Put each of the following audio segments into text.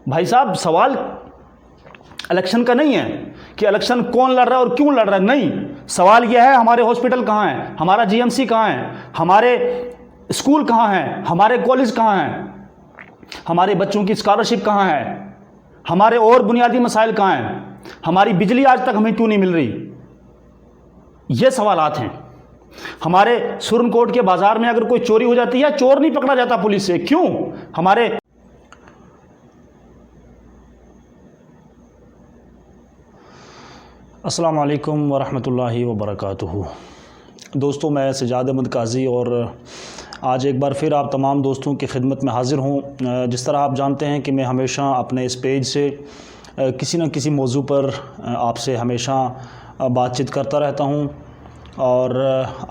भाई साहब, सवाल इलेक्शन का नहीं है कि इलेक्शन कौन लड़ रहा है और क्यों लड़ रहा है, नहीं। सवाल यह है हमारे हॉस्पिटल कहाँ हैं, हमारा जीएमसी कहाँ है, हमारे स्कूल कहाँ हैं, हमारे कॉलेज कहाँ हैं, हमारे बच्चों की स्कॉलरशिप कहाँ है, हमारे और बुनियादी मसाइल कहाँ हैं, हमारी बिजली आज तक हमें क्यों नहीं मिल रही। ये सवालात हैं। हमारे सुरनकोट के बाजार में अगर कोई चोरी हो जाती है, चोर नहीं पकड़ा जाता पुलिस से, क्यों? हमारे अस्सलाम वालेकुम वरहमतुल्लाहि वबरकातुहू। दोस्तों, मैं सजाद अहमद काजी और आज एक बार फिर आप तमाम दोस्तों की खिदमत में हाज़िर हूँ। जिस तरह आप जानते हैं कि मैं हमेशा अपने इस पेज से किसी न किसी मौजू पर आपसे हमेशा बातचीत करता रहता हूँ और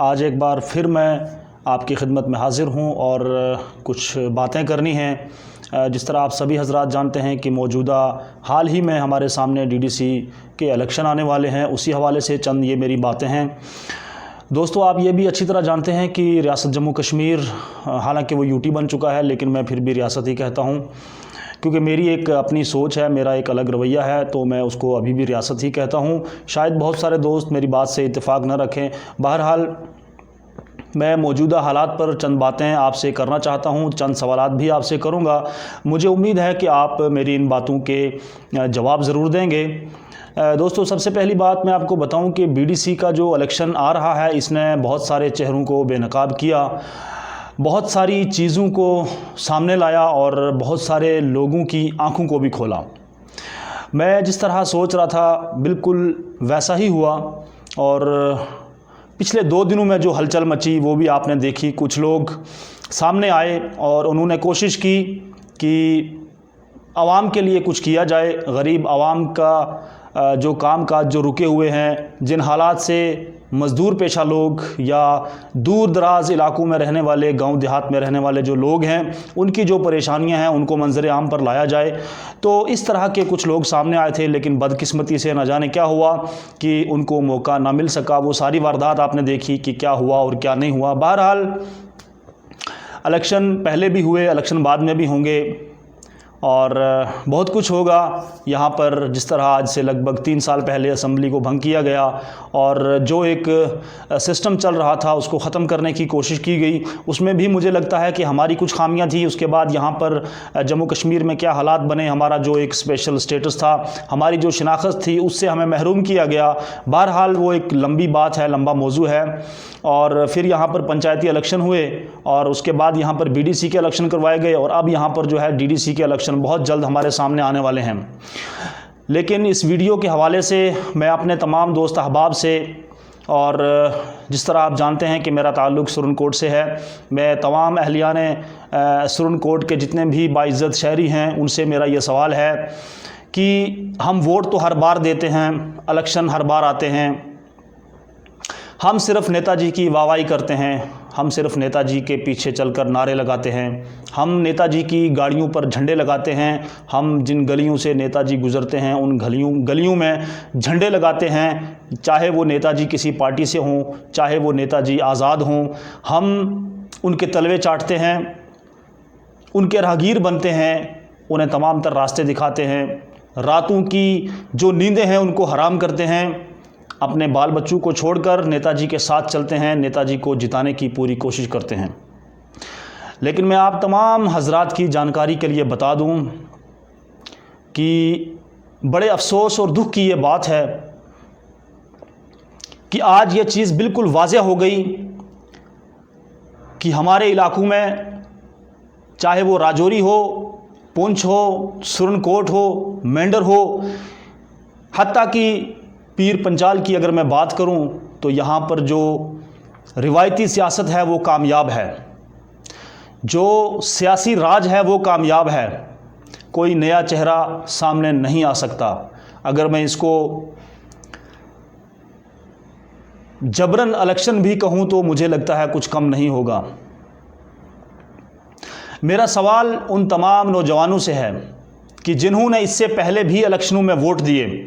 आज एक बार फिर मैं आपकी खिदमत में हाज़िर हूँ और कुछ बातें करनी हैं। जिस तरह आप सभी हजरात जानते हैं कि मौजूदा हाल ही में हमारे सामने डीडीसी के इलेक्शन आने वाले हैं, उसी हवाले से चंद ये मेरी बातें हैं। दोस्तों, आप ये भी अच्छी तरह जानते हैं कि रियासत जम्मू कश्मीर, हालांकि वो यूटी बन चुका है, लेकिन मैं फिर भी रियासत ही कहता हूँ क्योंकि मेरी एक अपनी सोच है, मेरा एक अलग रवैया है, तो मैं उसको अभी भी रियासत ही कहता हूँ। शायद बहुत सारे दोस्त मेरी बात से इत्तेफाक न रखें। बहरहाल मैं मौजूदा हालात पर चंद बातें आपसे करना चाहता हूं, चंद सवालात भी आपसे करूंगा। मुझे उम्मीद है कि आप मेरी इन बातों के जवाब ज़रूर देंगे। दोस्तों, सबसे पहली बात मैं आपको बताऊं कि बीडीसी का जो इलेक्शन आ रहा है, इसने बहुत सारे चेहरों को बेनकाब किया, बहुत सारी चीज़ों को सामने लाया और बहुत सारे लोगों की आँखों को भी खोला। मैं जिस तरह सोच रहा था बिल्कुल वैसा ही हुआ और पिछले 2 दिनों में जो हलचल मची वो भी आपने देखी। कुछ लोग सामने आए और उन्होंने कोशिश की कि आवाम के लिए कुछ किया जाए, गरीब आवाम का जो कामकाज जो रुके हुए हैं, जिन हालात से मज़दूर पेशा लोग या दूर दराज इलाकों में रहने वाले, गांव देहात में रहने वाले जो लोग हैं, उनकी जो परेशानियां हैं उनको मंजर आम पर लाया जाए। तो इस तरह के कुछ लोग सामने आए थे, लेकिन बदकिस्मती से न जाने क्या हुआ कि उनको मौका ना मिल सका। वो सारी वारदात आपने देखी कि क्या हुआ और क्या नहीं हुआ। बहरहाल इलेक्शन पहले भी हुए, इलेक्शन बाद में भी होंगे और बहुत कुछ होगा यहाँ पर। जिस तरह आज से लगभग 3 साल पहले असम्बली को भंग किया गया और जो एक सिस्टम चल रहा था उसको ख़त्म करने की कोशिश की गई, उसमें भी मुझे लगता है कि हमारी कुछ खामियां थी। उसके बाद यहाँ पर जम्मू कश्मीर में क्या हालात बने, हमारा जो एक स्पेशल स्टेटस था, हमारी जो शिनाख्त थी, उससे हमें महरूम किया गया। बहरहाल वो एक लंबी बात है, लंबा मौजू है। और फिर यहाँ पर पंचायती इलेक्शन हुए और उसके बाद यहाँ पर बीडीसी के इलेक्शन करवाए गए और अब यहाँ पर जो है डीडीसी के इलेक्शन बहुत जल्द हमारे सामने आने वाले हैं। लेकिन इस वीडियो के हवाले से मैं अपने तमाम दोस्त अहबाब से, और जिस तरह आप जानते हैं कि मेरा ताल्लुक़ सुरनकोट से है, मैं तमाम अहलियाने सुरनकोट के जितने भी बाइज़्ज़त शहरी हैं उनसे मेरा ये सवाल है कि हम वोट तो हर बार देते हैं, इलेक्शन हर बार आते हैं, हम सिर्फ़ नेताजी की वाहवाही करते हैं, हम सिर्फ़ नेताजी के पीछे चलकर नारे लगाते हैं, हम नेताजी की गाड़ियों पर झंडे लगाते हैं, हम जिन गलियों से नेताजी गुज़रते हैं उन गलियों में झंडे लगाते हैं, चाहे वो नेताजी किसी पार्टी से हों, चाहे वो नेताजी आज़ाद हों। हम उनके तलवे चाटते हैं, उनके राहगीर बनते हैं, उन्हें तमाम तर रास्ते दिखाते हैं, रातों की जो नींदें हैं उनको हराम करते हैं, अपने बाल बच्चों को छोड़कर नेताजी के साथ चलते हैं, नेताजी को जिताने की पूरी कोशिश करते हैं। लेकिन मैं आप तमाम हजरात की जानकारी के लिए बता दूं कि बड़े अफसोस और दुख की ये बात है कि आज ये चीज़ बिल्कुल वाज़ेह हो गई कि हमारे इलाकों में, चाहे वो राजौरी हो, पुंछ हो, सुरनकोट हो, मेंढर हो, हत्ता कि पीर पंजाल की अगर मैं बात करूं तो यहाँ पर जो रिवायती सियासत है वो कामयाब है, जो सियासी राज है वो कामयाब है। कोई नया चेहरा सामने नहीं आ सकता। अगर मैं इसको जबरन इलेक्शन भी कहूं तो मुझे लगता है कुछ कम नहीं होगा। मेरा सवाल उन तमाम नौजवानों से है कि जिन्होंने इससे पहले भी इलेक्शनों में वोट दिए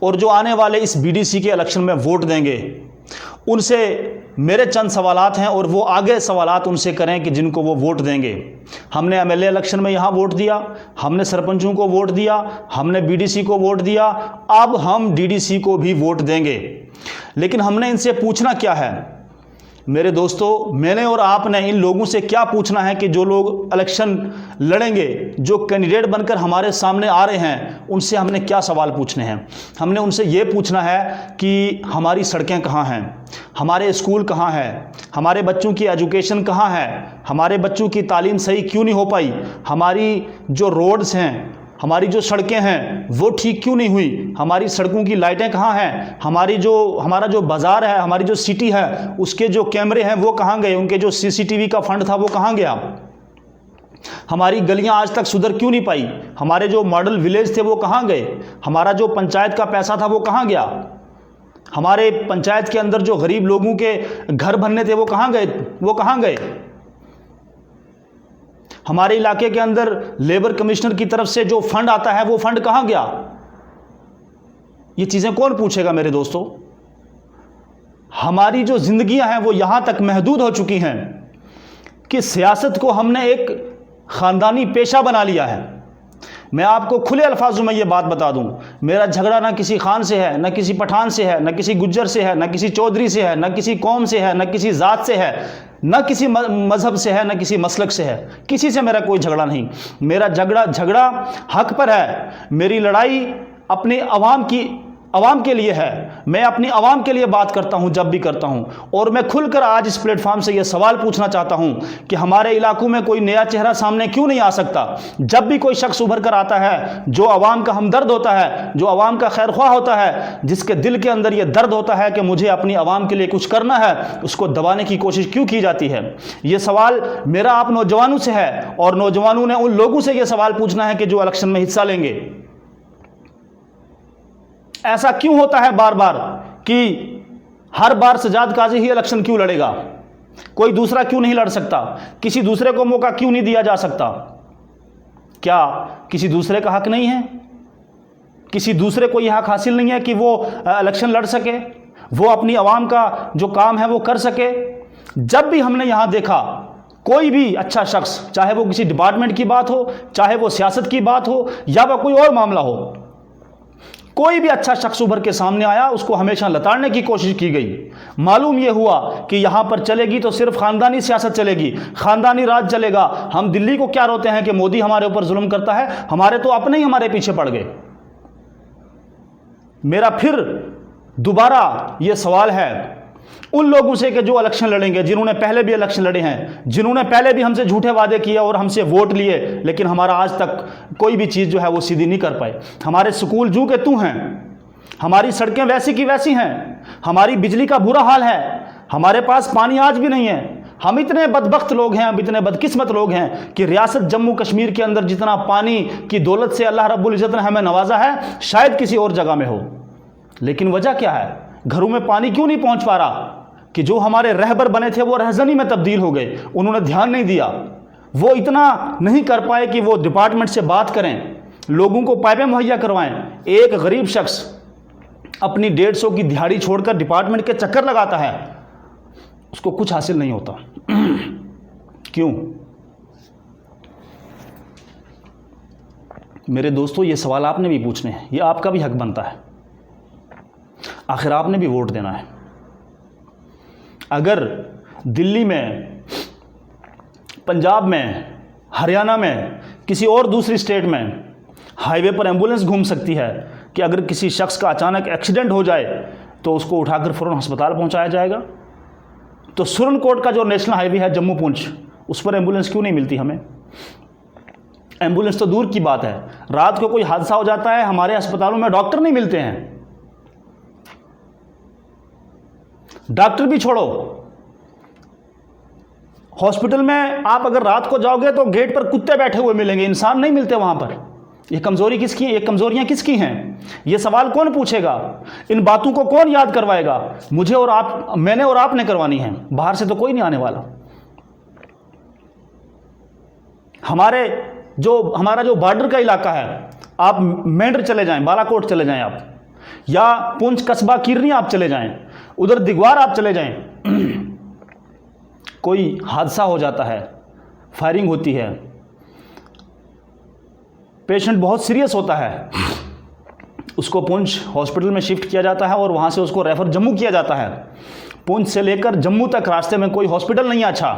और जो आने वाले इस बीडीसी के इलेक्शन में वोट देंगे, उनसे मेरे चंद सवालात हैं और वो आगे सवालात उनसे करें कि जिनको वो वोट देंगे। हमने एमएलए इलेक्शन में यहाँ वोट दिया, हमने सरपंचों को वोट दिया, हमने बीडीसी को वोट दिया, अब हम डीडीसी को भी वोट देंगे। लेकिन हमने इनसे पूछना क्या है मेरे दोस्तों? मैंने और आपने इन लोगों से क्या पूछना है कि जो लोग इलेक्शन लड़ेंगे, जो कैंडिडेट बनकर हमारे सामने आ रहे हैं, उनसे हमने क्या सवाल पूछने हैं? हमने उनसे ये पूछना है कि हमारी सड़कें कहाँ हैं, हमारे स्कूल कहाँ हैं, हमारे बच्चों की एजुकेशन कहाँ है, हमारे बच्चों की तालीम सही क्यों नहीं हो पाई, हमारी जो रोड्स हैं, हमारी जो सड़कें हैं वो ठीक क्यों नहीं हुई, हमारी सड़कों की लाइटें कहाँ हैं, हमारा जो बाज़ार है, हमारी जो सिटी है, उसके जो कैमरे हैं वो कहाँ गए, उनके जो सीसीटीवी का फंड था वो कहाँ गया, हमारी गलियां आज तक सुधर क्यों नहीं पाई, हमारे जो मॉडल विलेज थे वो कहाँ गए, हमारा जो पंचायत का पैसा था वो कहाँ गया, हमारे पंचायत के अंदर जो गरीब लोगों के घर बनने थे वो कहाँ गए, हमारे इलाके के अंदर लेबर कमिश्नर की तरफ से जो फंड आता है वो फंड कहाँ गया? ये चीज़ें कौन पूछेगा मेरे दोस्तों? हमारी जो जिंदगियां हैं वो यहाँ तक महदूद हो चुकी हैं कि सियासत को हमने एक ख़ानदानी पेशा बना लिया है। मैं आपको खुले अल्फाजों में ये बात बता दूं, मेरा झगड़ा ना किसी खान से है, ना किसी पठान से है, ना किसी गुज्जर से है, ना किसी चौधरी से है, ना किसी कौम से है, ना किसी ज़ात से है, ना किसी मज़हब से है, ना किसी मसलक से है। किसी से मेरा कोई झगड़ा नहीं। मेरा झगड़ा हक पर है। मेरी लड़ाई अपने अवाम के लिए है। मैं अपनी अवाम के लिए बात करता हूं जब भी करता हूं। और मैं खुलकर आज इस प्लेटफॉर्म से यह सवाल पूछना चाहता हूं कि हमारे इलाकों में कोई नया चेहरा सामने क्यों नहीं आ सकता? जब भी कोई शख्स उभर कर आता है जो अवाम का हमदर्द होता है, जो अवाम का खैरख्वाह होता है, जिसके दिल के अंदर यह दर्द होता है कि मुझे अपनी अवाम के लिए कुछ करना है, उसको दबाने की कोशिश क्यों की जाती है? यह सवाल मेरा आप नौजवानों से है और नौजवानों ने उन लोगों से यह सवाल पूछना है कि जो इलेक्शन में हिस्सा लेंगे। ऐसा क्यों होता है बार बार कि हर बार सजाद काजी ही इलेक्शन क्यों लड़ेगा? कोई दूसरा क्यों नहीं लड़ सकता? किसी दूसरे को मौका क्यों नहीं दिया जा सकता? क्या किसी दूसरे का हक नहीं है? किसी दूसरे को यह हक हासिल नहीं है कि वो इलेक्शन लड़ सके, वो अपनी आवाम का जो काम है वो कर सके? जब भी हमने यहां देखा कोई भी अच्छा शख्स, चाहे वो किसी डिपार्टमेंट की बात हो, चाहे वो सियासत की बात हो, या वह कोई और मामला हो, कोई भी अच्छा शख्स उभर के सामने आया, उसको हमेशा लताड़ने की कोशिश की गई। मालूम यह हुआ कि यहां पर चलेगी तो सिर्फ खानदानी सियासत चलेगी, खानदानी राज चलेगा। हम दिल्ली को क्या रोते हैं कि मोदी हमारे ऊपर जुल्म करता है, हमारे तो अपने ही हमारे पीछे पड़ गए। मेरा फिर दोबारा यह सवाल है उन लोगों से कि जो इलेक्शन लड़ेंगे, जिन्होंने पहले भी इलेक्शन लड़े हैं, जिन्होंने पहले भी हमसे झूठे वादे किए और हमसे वोट लिए, लेकिन हमारा आज तक कोई भी चीज़ जो है वो सीधी नहीं कर पाए। हमारे स्कूल जू के तू हैं, हमारी सड़कें वैसी की वैसी हैं, हमारी बिजली का बुरा हाल है, हमारे पास पानी आज भी नहीं है। हम इतने बदबख्त लोग हैं, हम इतने बदकिस्मत लोग हैं कि रियासत जम्मू कश्मीर के अंदर जितना पानी की दौलत से अल्लाह रब्बुल इज़्ज़त ने हमें नवाजा है, शायद किसी और जगह में हो। लेकिन वजह क्या है? घरों में पानी क्यों नहीं पहुंच पा रहा? कि जो हमारे रहबर बने थे वो रहजनी में तब्दील हो गए, उन्होंने ध्यान नहीं दिया। वो इतना नहीं कर पाए कि वो डिपार्टमेंट से बात करें, लोगों को पाइपें मुहैया करवाएं। एक गरीब शख्स अपनी 150 की दिहाड़ी छोड़कर डिपार्टमेंट के चक्कर लगाता है, उसको कुछ हासिल नहीं होता। क्यों? मेरे दोस्तों, ये सवाल आपने भी पूछने हैं, ये आपका भी हक बनता है। आखिर आपने भी वोट देना है। अगर दिल्ली में, पंजाब में, हरियाणा में, किसी और दूसरी स्टेट में हाईवे पर एम्बुलेंस घूम सकती है कि अगर किसी शख्स का अचानक एक्सीडेंट हो जाए तो उसको उठाकर फ़ौरन अस्पताल पहुंचाया जाएगा, तो सुरनकोट का जो नेशनल हाईवे है जम्मू पुंछ, उस पर एम्बुलेंस क्यों नहीं मिलती हमें? एम्बुलेंस तो दूर की बात है, रात को कोई हादसा हो जाता है, हमारे अस्पतालों में डॉक्टर नहीं मिलते हैं। डॉक्टर भी छोड़ो, हॉस्पिटल में आप अगर रात को जाओगे तो गेट पर कुत्ते बैठे हुए मिलेंगे, इंसान नहीं मिलते वहां पर। ये कमजोरी किसकी है? ये कमजोरियां किसकी हैं? ये सवाल कौन पूछेगा? इन बातों को कौन याद करवाएगा? मुझे और आप, मैंने और आपने करवानी है, बाहर से तो कोई नहीं आने वाला। हमारा जो बॉर्डर का इलाका है, आप मेंढर चले जाएं, बालाकोट चले जाएं आप, या पुंछ कस्बा किरनी आप चले जाएं, उधर दिगवार आप चले जाएं, कोई हादसा हो जाता है, फायरिंग होती है, पेशेंट बहुत सीरियस होता है, उसको पुंछ हॉस्पिटल में शिफ्ट किया जाता है और वहाँ से उसको रेफ़र जम्मू किया जाता है। पुंछ से लेकर जम्मू तक रास्ते में कोई हॉस्पिटल नहीं अच्छा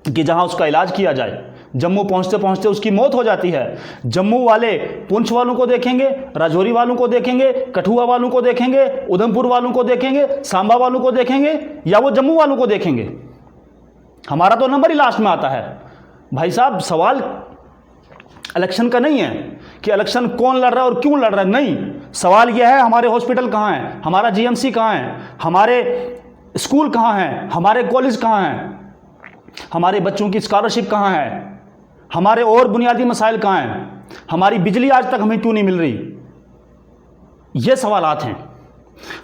कि जहाँ उसका इलाज किया जाए। जम्मू पहुँचते पहुँचते उसकी मौत हो जाती है। जम्मू वाले पुंछ वालों को देखेंगे, राजौरी वालों को देखेंगे, कठुआ वालों को देखेंगे, उधमपुर वालों को देखेंगे, सांबा वालों को देखेंगे, या वो जम्मू वालों को देखेंगे। हमारा तो नंबर ही लास्ट में आता है। भाई साहब, सवाल इलेक्शन का नहीं है कि इलेक्शन कौन लड़ रहा है और क्यों लड़ रहा है, नहीं। सवाल यह है हमारे हॉस्पिटल कहाँ हैं, हमारा जीएमसी कहाँ है, हमारे स्कूल कहाँ हैं, हमारे कॉलेज कहाँ हैं, हमारे बच्चों की स्कॉलरशिप कहाँ है, हमारे और बुनियादी मसाइल कहाँ हैं, हमारी बिजली आज तक हमें क्यों नहीं मिल रही। ये सवालात हैं।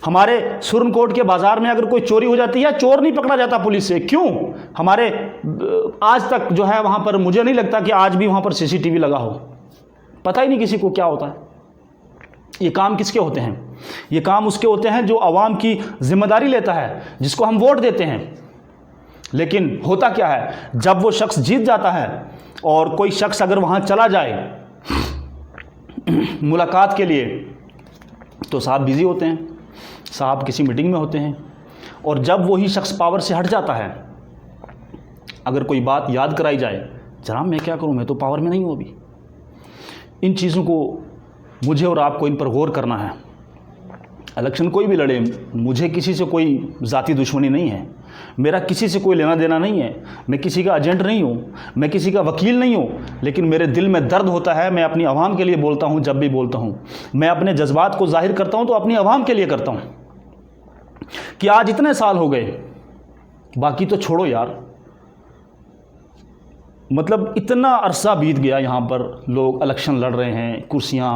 हमारे सुरनकोट के बाज़ार में अगर कोई चोरी हो जाती है, चोर नहीं पकड़ा जाता पुलिस से, क्यों? हमारे आज तक जो है वहाँ पर, मुझे नहीं लगता कि आज भी वहाँ पर सीसीटीवी लगा हो। पता ही नहीं किसी को क्या होता है। ये काम किसके होते हैं? ये काम उसके होते हैं जो आवाम की जिम्मेदारी लेता है, जिसको हम वोट देते हैं। लेकिन होता क्या है, जब वो शख्स जीत जाता है और कोई शख्स अगर वहाँ चला जाए मुलाकात के लिए, तो साहब बिज़ी होते हैं, साहब किसी मीटिंग में होते हैं। और जब वही शख्स पावर से हट जाता है, अगर कोई बात याद कराई जाए, जनाब मैं क्या करूं, मैं तो पावर में नहीं हूं अभी। इन चीज़ों को मुझे और आपको इन पर गौर करना है। इलेक्शन कोई भी लड़े, मुझे किसी से कोई ज़ाती दुश्मनी नहीं है, मेरा किसी से कोई लेना देना नहीं है, मैं किसी का एजेंट नहीं हूँ, मैं किसी का वकील नहीं हूँ। लेकिन मेरे दिल में दर्द होता है, मैं अपनी आवाम के लिए बोलता हूँ। जब भी बोलता हूँ, मैं अपने जज्बात को जाहिर करता हूँ तो अपनी आवाम के लिए करता हूँ कि आज इतने साल हो गए, बाकी तो छोड़ो यार, मतलब इतना अरसा बीत गया, यहाँ पर लोग इलेक्शन लड़ रहे हैं, कुर्सियाँ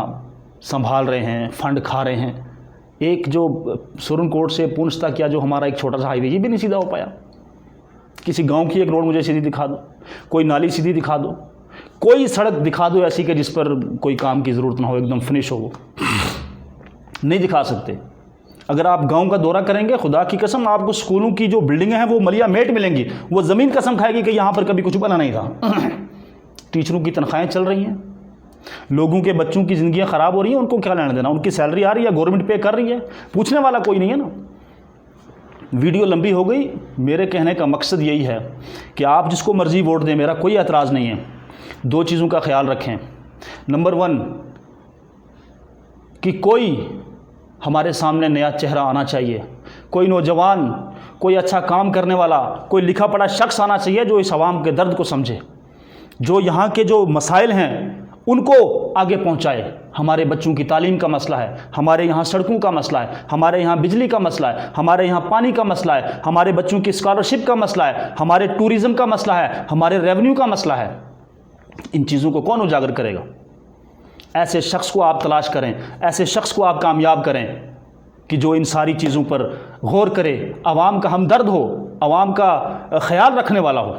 संभाल रहे हैं, फंड खा रहे हैं। एक जो सुरनकोट से पुंछ तक या जो हमारा एक छोटा सा हाईवे, ये भी नहीं सीधा हो पाया। किसी गांव की एक रोड मुझे सीधी दिखा दो, कोई नाली सीधी दिखा दो, कोई सड़क दिखा दो ऐसी कि जिस पर कोई काम की ज़रूरत ना हो, एकदम फिनिश हो, वो नहीं दिखा सकते। अगर आप गांव का दौरा करेंगे, खुदा की कसम आपको स्कूलों की जो बिल्डिंगें हैं वो मलिया मेट मिलेंगी। वो ज़मीन कसम खाएगी कि यहाँ पर कभी कुछ बना नहीं था। टीचरों की तनख्वाहें चल रही हैं, लोगों के बच्चों की ज़िंदगियाँ ख़राब हो रही हैं, उनको क्या लेना देना, उनकी सैलरी आ रही है, गवर्नमेंट पे कर रही है, पूछने वाला कोई नहीं है ना। वीडियो लंबी हो गई, मेरे कहने का मकसद यही है कि आप जिसको मर्ज़ी वोट दें, मेरा कोई एतराज़ नहीं है। दो चीज़ों का ख्याल रखें। नंबर 1 कि कोई हमारे सामने नया चेहरा आना चाहिए, कोई नौजवान, कोई अच्छा काम करने वाला, कोई लिखा पढ़ा शख्स आना चाहिए जो इस आवाम के दर्द को समझे, जो यहाँ के जो मसाइल हैं उनको आगे पहुँचाए। हमारे बच्चों की तालीम का मसला है, हमारे यहाँ सड़कों का मसला है, हमारे यहाँ बिजली का मसला है, हमारे यहाँ पानी का मसला है, हमारे बच्चों की स्कॉलरशिप का मसला है, हमारे टूरिज़म का मसला है, हमारे रेवेन्यू का मसला है। इन चीज़ों को कौन उजागर करेगा? ऐसे शख्स को आप तलाश करें, ऐसे शख्स को आप कामयाब करें कि जो इन सारी चीज़ों पर गौर करे, आवाम का हमदर्द हो, आवाम का ख्याल रखने वाला हो।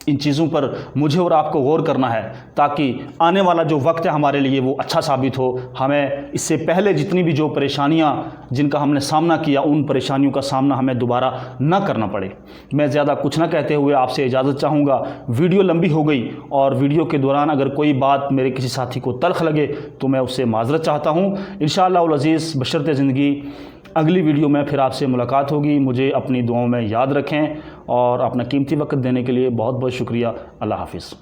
इन चीज़ों पर मुझे और आपको गौर करना है ताकि आने वाला जो वक्त है हमारे लिए वो अच्छा साबित हो। हमें इससे पहले जितनी भी जो परेशानियां जिनका हमने सामना किया, उन परेशानियों का सामना हमें दोबारा ना करना पड़े। मैं ज़्यादा कुछ ना कहते हुए आपसे इजाज़त चाहूँगा। वीडियो लंबी हो गई और वीडियो के दौरान अगर कोई बात मेरे किसी साथी को तल्ख लगे तो मैं उससे माज़रत चाहता हूँ। इंशाअल्लाह उल अज़ीज़ बशर्ते ज़िंदगी अगली वीडियो में फिर आपसे मुलाकात होगी। मुझे अपनी दुआओं में याद रखें और अपना कीमती वक्त देने के लिए बहुत बहुत शुक्रिया। अल्लाह हाफ़िज़।